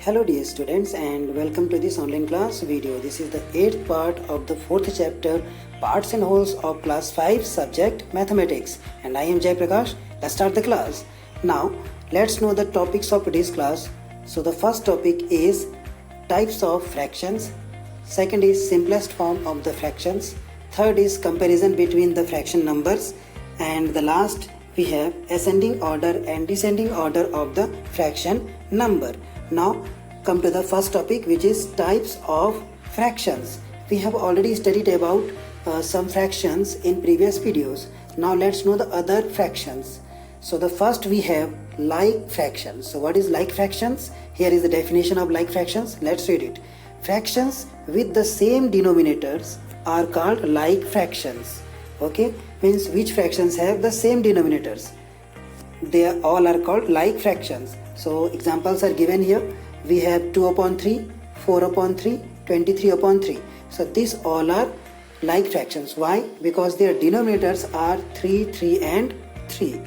Hello dear students and welcome to this online class video. This is the 8th part of the 4th chapter, Parts and Wholes of class 5 subject Mathematics, and I am Jai Prakash. Let's start the class. Now let's know the topics of today's class. So the first topic is types of fractions, second is simplest form of the fractions, third is comparison between the fraction numbers, and the last we have ascending order and descending order of the fraction number. Now come to the first topic, which is types of fractions. We have already studied about some fractions in previous videos. Now let's know the other fractions. So the first we have like fractions. So what is like fractions? Here is the definition of like fractions. Let's read it. Fractions with the same denominators are called like fractions. Okay, means which fractions have the same denominators. They all are called like fractions. So examples are given here. We have 2 upon 3, 4 upon 3, 23 upon 3. So these all are like fractions. Why? Because their denominators are 3, 3 and 3.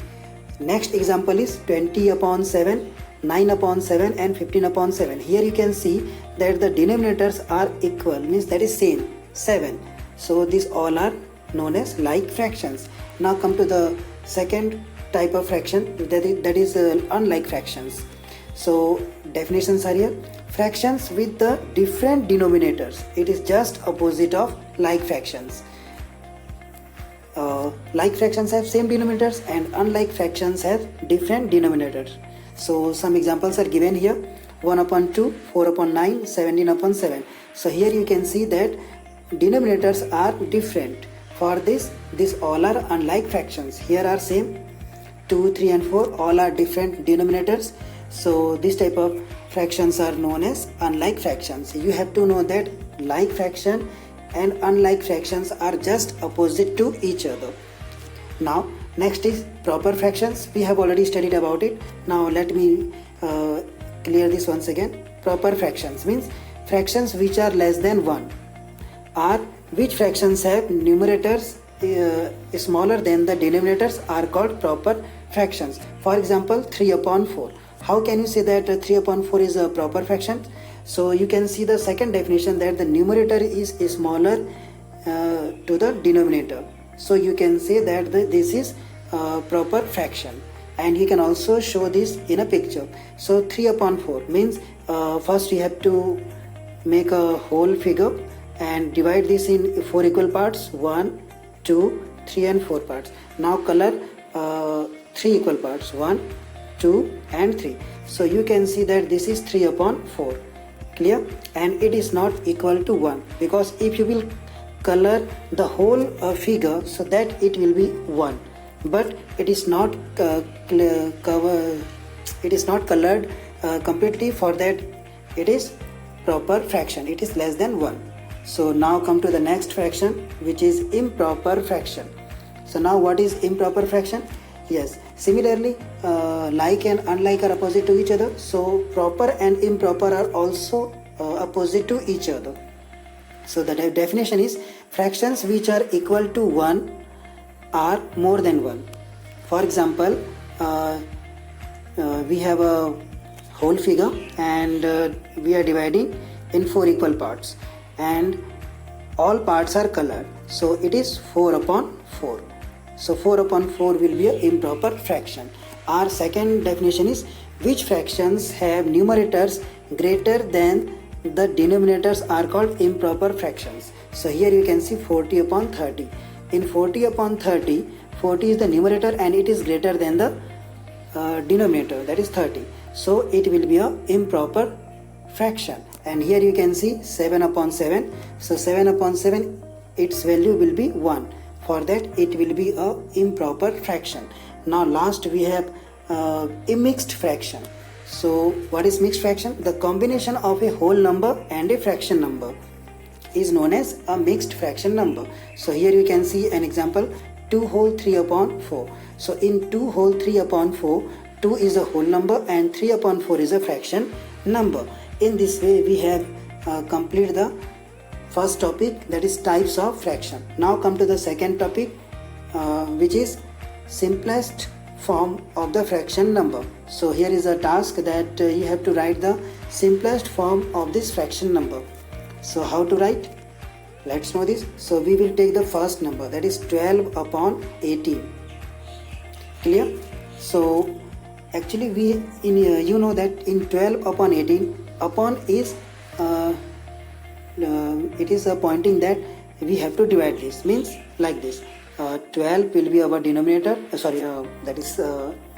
Next example is 20 upon 7, 9 upon 7 and 15 upon 7. Here you can see that the denominators are equal, means that is same, 7. So these all are known as like fractions. Now come to the second type of fraction, that is unlike fractions. So definitions are here. Fractions with the different denominators. It is just opposite of like fractions. Like fractions have same denominators and unlike fractions have different denominators. So some examples are given here. 1 upon 2, 4 upon 9, 17 upon 7. So here you can see that denominators are different. For this, these all are unlike fractions. Here are same. 2, 3 and 4 all are different denominators. So this type of fractions are known as unlike fractions. You have to know that like fraction and unlike fractions are just opposite to each other. Now next is proper fractions. We have already studied about it. Now let me clear this once again. Proper fractions means fractions which are less than 1, are which fractions have numerators smaller than the denominators are called proper fractions. For example, 3 upon 4. How can you say that 3 upon 4 is a proper fraction? So you can see the second definition, that the numerator is smaller to the denominator. So you can say that this is proper fraction, and you can also show this in a picture. So 3 upon 4 means first you have to make a whole figure and divide this in 4 equal parts, 1, 2, 3 and 4 parts. Now color 3 equal parts, 1, 2 and 3. So you can see that this is 3 upon 4. Clear? And it is not equal to 1, because if you will color the whole figure, so that it will be 1, but it is not colored completely. For that it is proper fraction, it is less than 1. So now come to the next fraction, which is improper fraction. So now what is improper fraction? Yes, similarly like and unlike are opposite to each other. So proper and improper are also opposite to each other. So the definition is fractions which are equal to 1 are more than 1. For example, we have a whole figure and we are dividing in 4 equal parts, and all parts are colored. So it is 4 upon 4. So 4 upon 4 will be an improper fraction. Our second definition is which fractions have numerators greater than the denominators are called improper fractions. So here you can see 40 upon 30. In 40 upon 30, 40 is the numerator and it is greater than the denominator, that is 30. So it will be an improper fraction. And here you can see 7 upon 7. So 7 upon 7, its value will be 1. For that it will be a improper fraction. Now last we have a mixed fraction. So what is mixed fraction? The combination of a whole number and a fraction number is known as a mixed fraction number. So here you can see an example, 2 whole 3 upon 4. So in 2 whole 3 upon 4, 2 is a whole number and 3 upon 4 is a fraction number. In this way we have completed the first topic, that is types of fraction. Now come to the second topic, which is simplest form of the fraction number. So here is a task that you have to write the simplest form of this fraction number. So how to write? Let's know this. So we will take the first number, that is 12 upon 18. Clear? So actually you know that in 12 upon 18, upon is it is pointing that we have to divide this, means like this. 12 will be our denominator, that is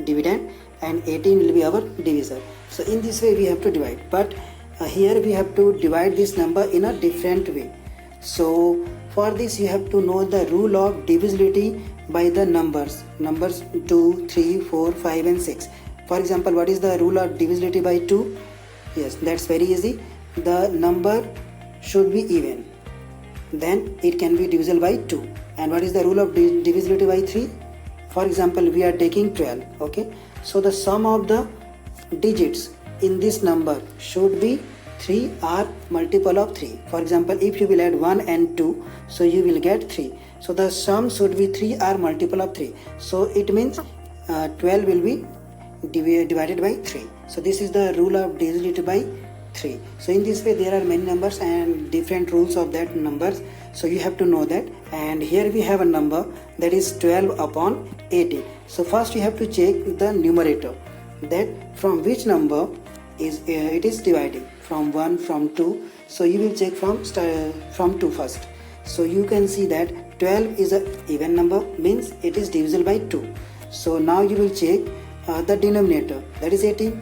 dividend, and 18 will be our divisor. So in this way we have to divide, but here we have to divide this number in a different way. So for this you have to know the rule of divisibility by the numbers 2, 3, 4, 5 and 6. For example, what is the rule of divisibility by 2? Yes, that's very easy. The number should be even, then it can be divisible by 2. And what is the rule of divisibility by 3? For example, we are taking 12. Okay, so the sum of the digits in this number should be 3 or multiple of 3. For example, if you will add 1 and 2, so you will get 3. So the sum should be 3 or multiple of 3. So it means 12 will be divided by 3. So this is the rule of divisibility by 3. So in this way there are many numbers and different rules of that numbers, so you have to know that. And here we have a number that is 12 upon 18. So first you have to check the numerator, that from which number is it is dividing, from 1, from 2. So you will check from 2 first. So you can see that 12 is an even number, means it is divisible by 2. So now you will check the denominator, that is 18,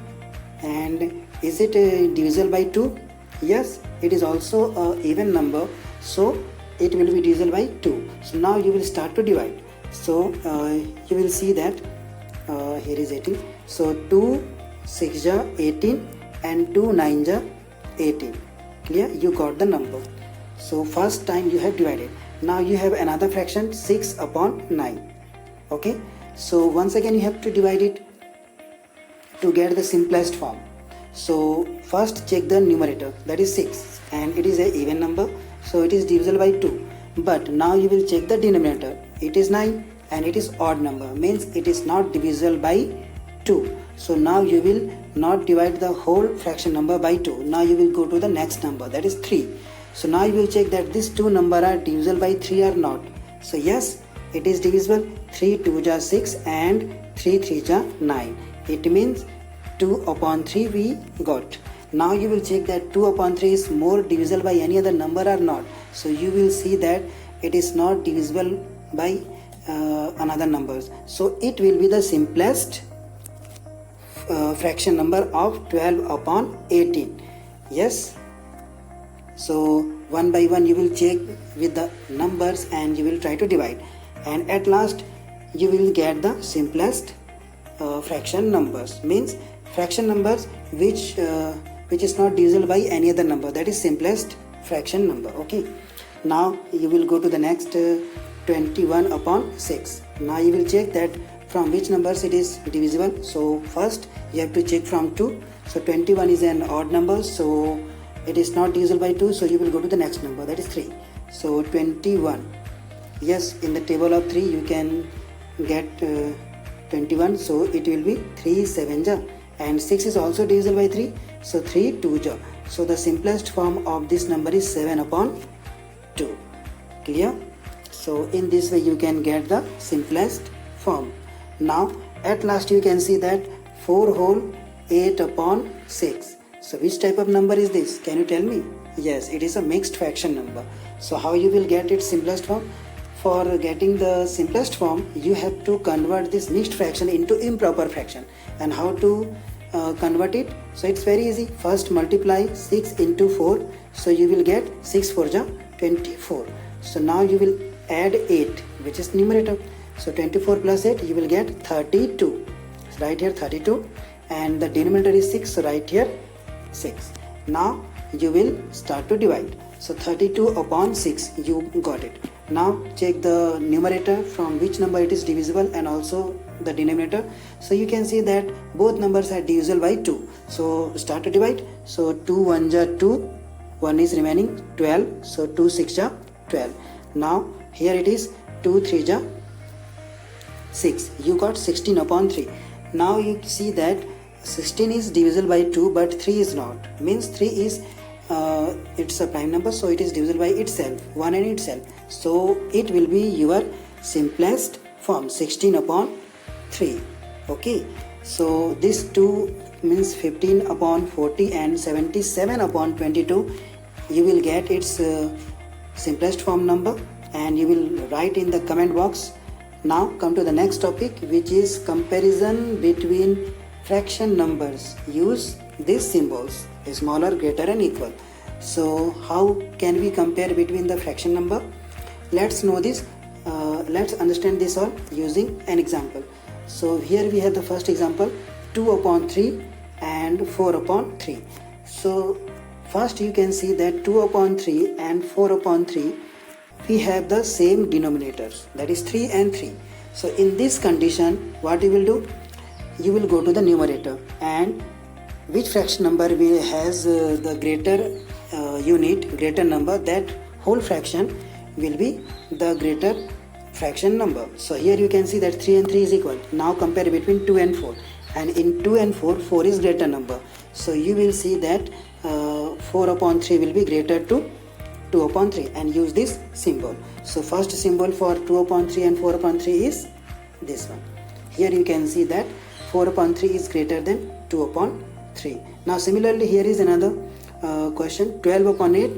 and is it divisible by 2? Yes, it is also an even number, so it will be divisible by 2. So now you will start to divide. So you will see that here is 18. So 2 6 ja 18 and 2 9 ja 18. Clear? You got the number. So first time you have divided. Now you have another fraction, 6 upon 9. Okay, so once again you have to divide it to get the simplest form. So first check the numerator, that is 6, and it is an even number, so it is divisible by 2. But now you will check the denominator, it is 9 and it is odd number, means it is not divisible by 2. So now you will not divide the whole fraction number by 2. Now you will go to the next number, that is 3. So now you will check that these two numbers are divisible by 3 or not. So yes, it is divisible. 3 2 ja 6 and 3 3 ja 9. It means 2 upon 3 we got. Now you will check that 2 upon 3 is more divisible by any other number or not. So you will see that it is not divisible by another numbers. So it will be the simplest fraction number of 12 upon 18. Yes. So one by one you will check with the numbers and you will try to divide, and at last you will get the simplest fraction numbers, means fraction numbers which is not divisible by any other number, that is simplest fraction number. Okay, now you will go to the next 21 upon 6. Now you will check that from which numbers it is divisible. So first you have to check from 2. So 21 is an odd number, so it is not divisible by 2, so you will go to the next number, that is 3. So 21, yes, in the table of 3 you can get 21, so it will be 3 7 ja, and 6 is also divisible by 3, so 3 2 ja. So the simplest form of this number is 7 upon 2. Clear? So in this way you can get the simplest form. Now at last you can see that 4 whole 8 upon 6. So which type of number is this? Can you tell me? Yes, it is a mixed fraction number. So how you will get its simplest form? For getting the simplest form, you have to convert this mixed fraction into improper fraction. And how to convert it? So it's very easy. First multiply 6 into 4. So you will get 6 4 ja 24. So now you will add 8, which is numerator. So 24 plus 8, you will get 32. So right here 32, and the denominator is 6, so right here 6. Now you will start to divide. So 32 upon 6, you got it. Now check the numerator, from which number it is divisible, and also the denominator. So you can see that both numbers are divisible by 2. So start to divide. So 2 1 ja 2, 1 is remaining 12. So 2 6 ja 12. Now here it is 2 3 ja 6. You got 16 upon 3. Now you see that 16 is divisible by 2 but 3 is not. Means 3 is it's a prime number, so it is divisible by itself, 1 and itself. So it will be your simplest form, 16 upon 3. Okay, so this 2 means 15 upon 40 and 77 upon 22. You will get its simplest form number and you will write in the comment box. Now come to the next topic, which is comparison between fraction numbers. Use these symbols: smaller, greater and equal. So how can we compare between the fraction number? Let's know this. Let's understand this all using an example. So here we have the first example, 2 upon 3 and 4 upon 3. So first you can see that 2 upon 3 and 4 upon 3, we have the same denominators, that is 3 and 3. So in this condition, what you will do? You will go to the numerator, and which fraction number has the greater unit, greater number, that whole fraction will be the greater fraction number. So here you can see that 3 and 3 is equal. Now compare between 2 and 4, and in 2 and 4, 4 is greater number. So you will see that 4 upon 3 will be greater to 2 upon 3, and use this symbol. So first symbol for 2 upon 3 and 4 upon 3 is this one. Here you can see that 4 upon 3 is greater than 2 upon 3. Now similarly here is another question, 12 upon 8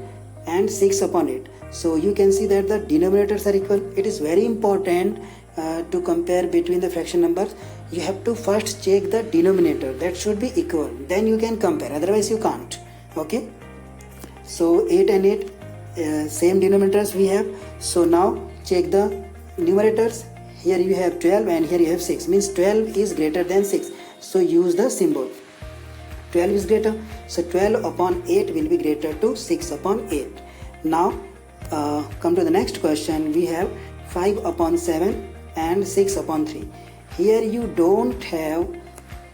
and 6 upon 8. So you can see that the denominators are equal. It is very important to compare between the fraction numbers. You have to first check the denominator, that should be equal, then you can compare, otherwise you can't. Okay, so 8 and 8 same denominators we have. So now check the numerators. Here you have 12 and here you have 6, means 12 is greater than 6. So use the symbol, 12 is greater. So 12 upon 8 will be greater to 6 upon 8. Now come to the next question. We have 5 upon 7 and 6 upon 3. Here you don't have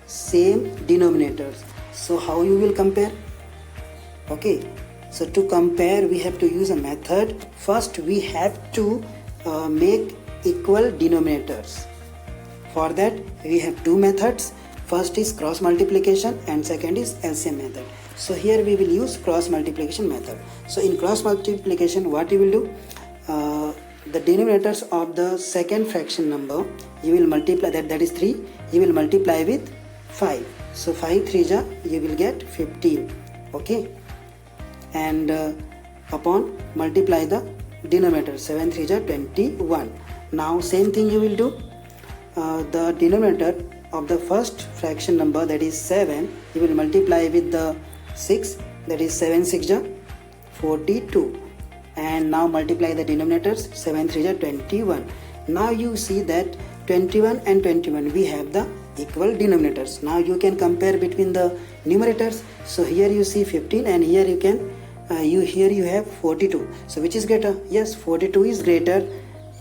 same denominators. So how you will compare? Okay, so to compare we have to use a method. First we have to make equal denominators. For that we have two methods. First is cross multiplication and second is LCM method. So here we will use cross multiplication method. So in cross multiplication, what you will do? The denominators of the second fraction number, you will multiply, that is 3, you will multiply with 5. So 5 3 ja, you will get 15. Okay, and upon multiply the denominator, 7 3 ja 21. Now same thing you will do. The denominator of the first fraction number, that is 7, you will multiply with the 6, that is 7 6 ja 42, and now multiply the denominators, 7 3 ja 21. Now you see that 21 and 21 we have the equal denominators. Now you can compare between the numerators. So here you see 15 and here you can here you have 42. So which is greater? Yes, 42 is greater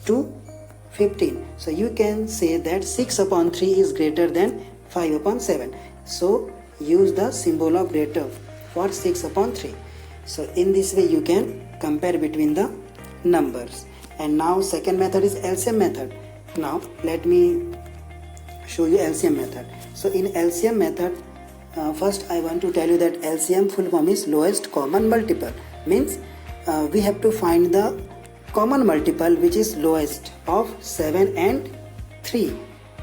to 15. So you can say that 6 upon 3 is greater than 5 upon 7. So use the symbol of greater for 6 upon 3. So in this way you can compare between the numbers. And now second method is LCM method. Now let me show you LCM method. So in LCM method, first I want to tell you that LCM full form is lowest common multiple. Means we have to find the common multiple which is lowest of 7 and 3.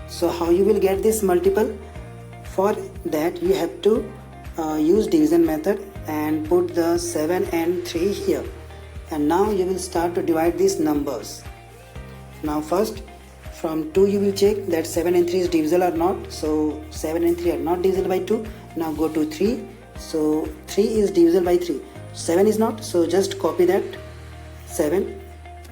So how you will get this multiple? For that you have to use division method and put the 7 and 3 here. And now you will start to divide these numbers. Now first from 2 you will check that 7 and 3 is divisible or not. So 7 and 3 are not divisible by 2. Now go to 3. So 3 is divisible by 3. 7 is not. So just copy that 7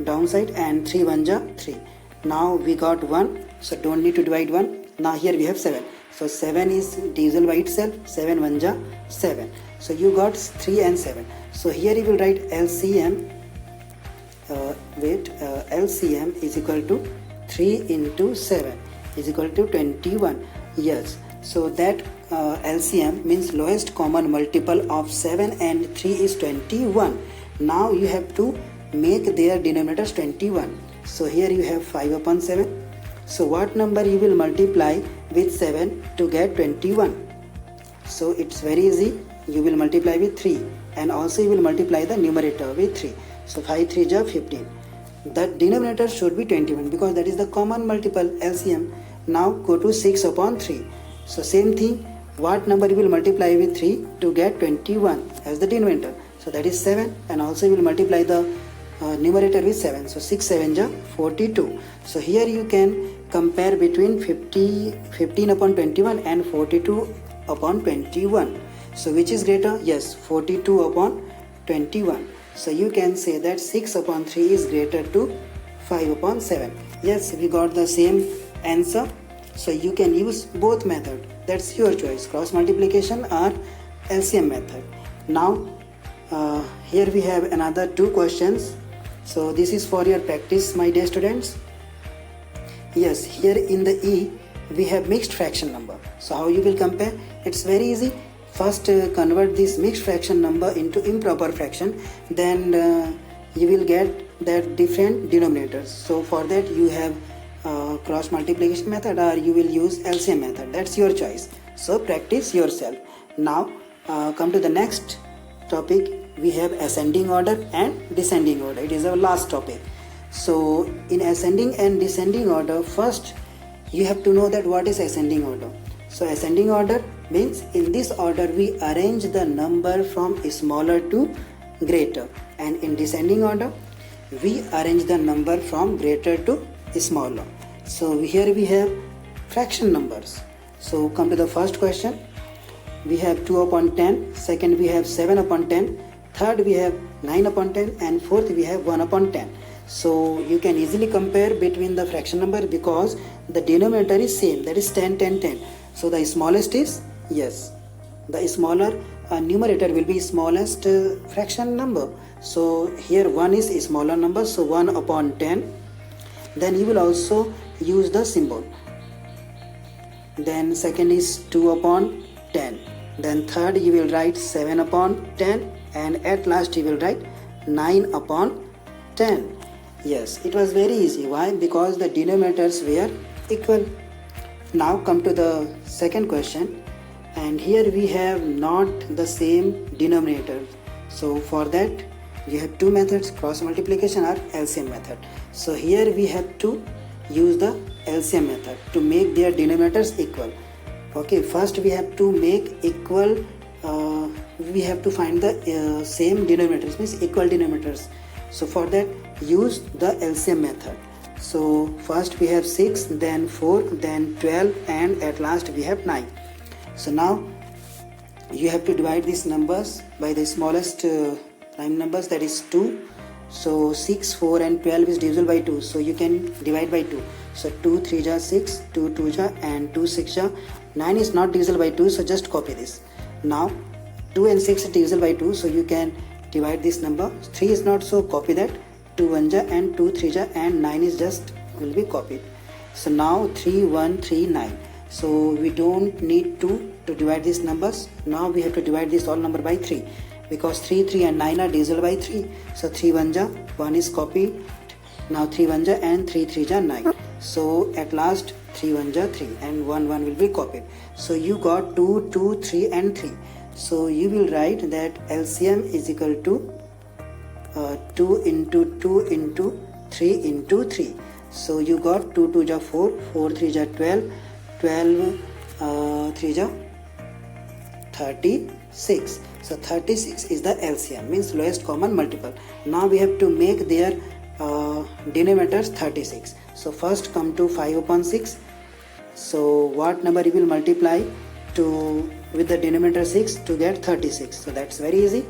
downside and 3 1 ja 3. Now we got 1. So don't need to divide 1. Now here we have 7. So 7 is divisible by itself. 7 1 ja 7. So you got 3 and 7. So here you will write LCM. LCM is equal to 3 into 7 is equal to 21. Yes. So that LCM means lowest common multiple of 7 and 3 is 21. Now you have to make their denominators 21. So here you have 5 upon 7. So what number you will multiply with 7 to get 21? So it's very easy. You will multiply with 3 and also you will multiply the numerator with 3. So 5 3 is 15. The denominator should be 21 because that is the common multiple LCM. Now go to 6 upon 3. So same thing, what number you will multiply with 3 to get 21 as the denominator? So that is 7, and also you will multiply the numerator with 7. So 6 7 is 42. So here you can compare between 15 upon 21 and 42 upon 21. So which is greater? Yes, 42 upon 21. So you can say that 6 upon 3 is greater to 5 upon 7. Yes, we got the same answer. So you can use both method. That's your choice, cross multiplication or LCM method. Now here we have another 2 questions. So this is for your practice, my dear students. Yes, here in the E we have mixed fraction number. So how you will compare? It's very easy. First convert this mixed fraction number into improper fraction, then you will get that different denominators. So for that you have cross multiplication method or you will use LCM method. That's your choice. So practice yourself. Now come to the next topic. We have ascending order and descending order. It is our last topic. So in ascending and descending order, first you have to know that what is ascending order. So ascending order means in this order we arrange the number from smaller to greater, and in descending order we arrange the number from greater to smaller. So here we have fraction numbers. So come to the first question. We have 2 upon 10, second we have 7 upon 10, third we have 9 upon 10, and fourth we have 1 upon 10. So you can easily compare between the fraction number because the denominator is same, that is 10 10 10. So the smallest is, yes, the smaller numerator will be smallest fraction number. So here 1 is a smaller number, so 1 upon 10. Then you will also use the symbol. Then second is 2 upon 10. Then third you will write 7 upon 10, and at last you will write 9 upon 10. Yes, it was very easy. Why? Because the denominators were equal. Now come to the second question, and here we have not the same denominator. So for that we have 2 methods, cross multiplication or LCM method. So here we have to use the LCM method to make their denominators equal. Okay, first we have to make equal, we have to find the same denominators, means equal denominators. So for that use the LCM method. So first we have 6, then 4, then 12, and at last we have 9. So now you have to divide these numbers by the smallest prime numbers, that is 2. So 6, 4 and 12 is divisible by 2. So you can divide by 2. So 2 3 ja 6, 2 2 ja, and 2 6 ja. 9 is not divisible by 2, so just copy this. Now 2 and 6 is divisible by 2, so you can divide this number. 3 is not, so copy that. 2 1 ja and 2 3 ja, and 9 is just will be copied. So now 3 1 3 9. So we don't need to divide these numbers. Now we have to divide this all number by 3 because 3 3 and 9 are divisible by 3. So 3 1 ja, 1 is copied. Now 3 1 ja and 3 3 ja 9. So at last 3 1 ja 3 and 1 1 will be copied. So you got 2 2 3 and 3. So you will write that LCM is equal to 2 into 2 into 3 into 3. So you got 2 2 ja 4, 4 3 ja 12, 12 3 ja 36. So 36 is the LCM, means lowest common multiple. Now we have to make their denominators 36. So first come to 5 upon 6. So what number you will multiply with the denominator 6 to get 36? So that's very easy.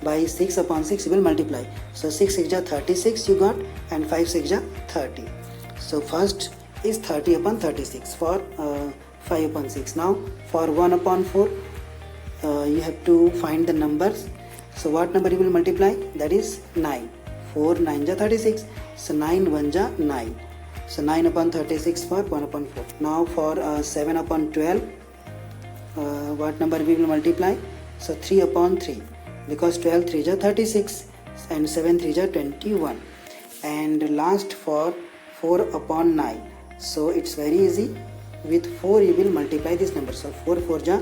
By 6 upon 6 you will multiply. So 6 6 ja 36 you got, and 5 6 ja 30. So first is 30 upon 36 for 5 upon 6. Now for 1 upon 4 you have to find the numbers. So what number you will multiply? That is 9. 4 9 ja 36. So 9 1 ja 9. So 9 upon 36 for 1 upon 4. Now for 7 upon 12, what number we will multiply? So 3 upon 3, because 12 3 ja 36 and 7 3 ja 21. And last for 4 upon 9. So it's very easy. With 4 you will multiply this number. So 4 4 ja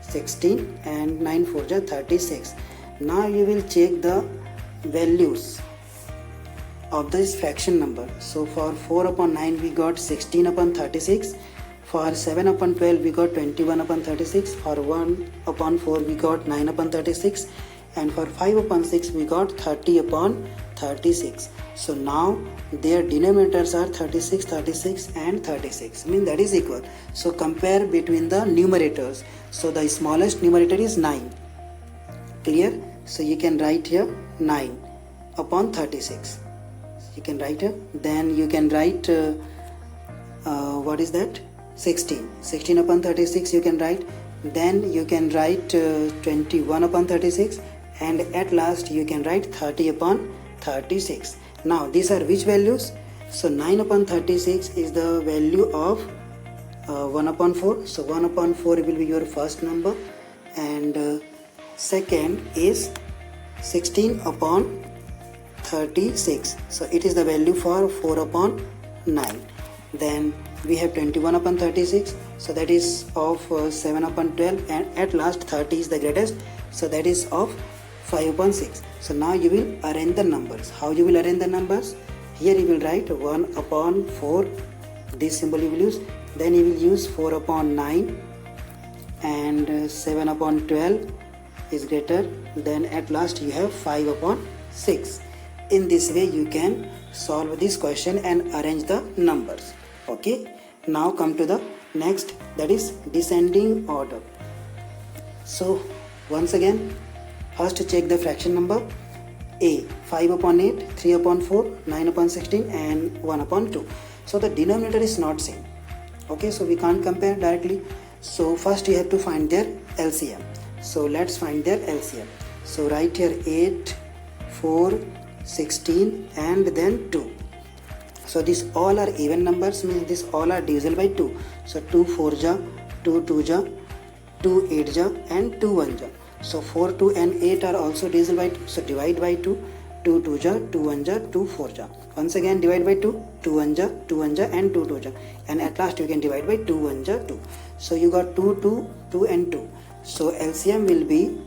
16 and 9 4 ja 36. Now you will check the values of this fraction number. So for 4 upon 9 we got 16 upon 36. For 7 upon 12 we got 21 upon 36. For 1 upon 4 we got 9 upon 36. And for 5 upon 6 we got 30 upon 36. So now their denominators are 36, 36 and 36. Mean that is equal. So compare between the numerators. So the smallest numerator is 9. Clear? So you can write here 9 upon 36. You can write here. Then you can write what is that? 16. 16 upon 36 you can write. Then you can write 21 upon 36. And at last you can write 30 upon 36. Now these are which values? So 9 upon 36 is the value of 1 upon 4. So 1 upon 4 will be your first number. And second is 16 upon 36. So it is the value for 4 upon 9. Then we have 21 upon 36. So that is of 7 upon 12. And at last 30 is the greatest. So that is of 5 upon 6. So now you will arrange the numbers. How you will arrange the numbers? Here you will write 1 upon 4. This symbol you will use. Then you will use 4 upon 9. And 7 upon 12 is greater. Then at last you have 5 upon 6. In this way you can solve this question and arrange the numbers. Okay. Now come to the next, that is descending order. So once again, first check the fraction number. A, 5 upon 8, 3 upon 4, 9 upon 16 and 1 upon 2. So the denominator is not same. Okay, so we can't compare directly. So first you have to find their LCM. So let's find their LCM. So write here 8, 4, 16 and then 2. So these all are even numbers, means these all are divisible by 2. So 2 4 ja, 2 2 ja, 2 8 ja and 2 1 ja. So 4, 2 and 8 are also divisible by 2. So divide by 2. 2 2 ja, 2 1 ja, 2 4 ja. Once again divide by 2. 2 1 ja, 2 1 ja and 2 2 ja. And at last you can divide by 2 1 ja, 2. So you got 2, 2, 2 and 2. So LCM will be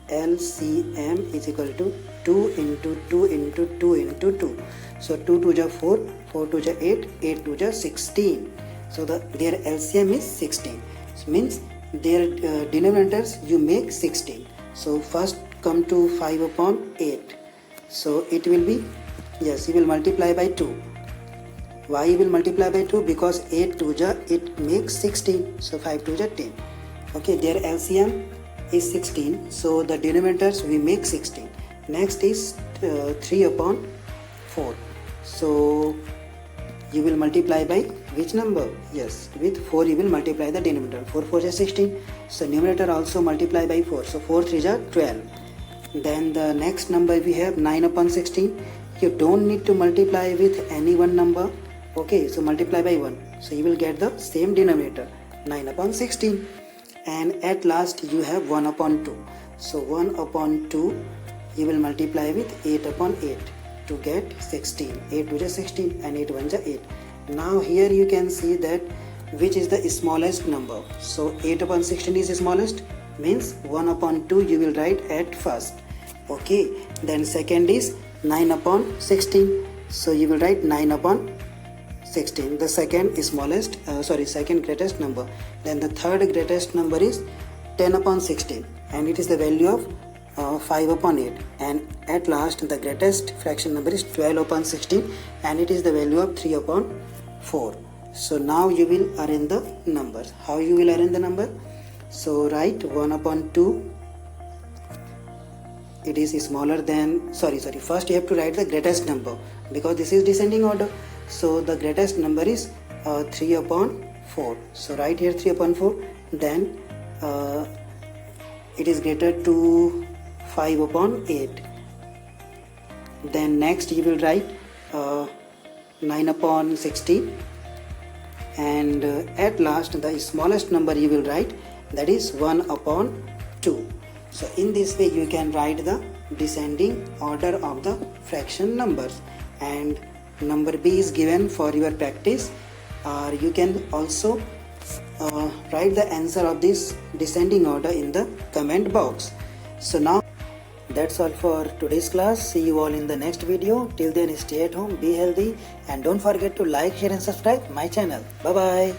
LCM is equal to 2 into 2 into 2 into 2. So 2 2 ja 4, 4 2 ja 8, 8 2 ja 16. So their LCM is 16. So means their denominators you make 16. So first come to 5 upon 8. So it will be, yes, you will multiply by 2. Why you will multiply by 2? Because 8 2 ja, it makes 16. So 5 2 ja 10. Okay, their LCM is 16. So the denominators we make 16. Next is 3 upon 4. So you will multiply by which number? Yes, with 4 you will multiply the denominator. 4 4 is 16. So numerator also multiply by 4. So 4 3 is 12. Then the next number we have 9 upon 16. You don't need to multiply with any one number. Okay, so multiply by 1. So you will get the same denominator, 9 upon 16. And at last you have 1 upon 2. So 1 upon 2 you will multiply with 8 upon 8 to get 16. 8 2 is 16 and 8 1 is 8. Now here you can see that which is the smallest number. So 8 upon 16 is the smallest, means 1 upon 2 you will write at first. Okay, then second is 9 upon 16. So you will write 9 upon 16. The second smallest, second greatest number. Then the third greatest number is 10 upon 16 and it is the value of 5 upon 8. And at last the greatest fraction number is 12 upon 16 and it is the value of 3 upon 4. So now you will arrange the numbers. How you will arrange the number? So write 1 upon 2. It is smaller than, first you have to write the greatest number because this is descending order. So the greatest number is 3 upon 4. So write here 3 upon 4. Then it is greater to 5 upon 8. Then next you will write 9 upon 16. And at last the smallest number you will write, that is 1 upon 2. So in this way you can write the descending order of the fraction numbers. And number B is given for your practice. or you can also write the answer of this descending order in the comment box. So now that's all for today's class. See you all in the next video. Till then, stay at home, be healthy, and don't forget to like, share and subscribe my channel. Bye bye.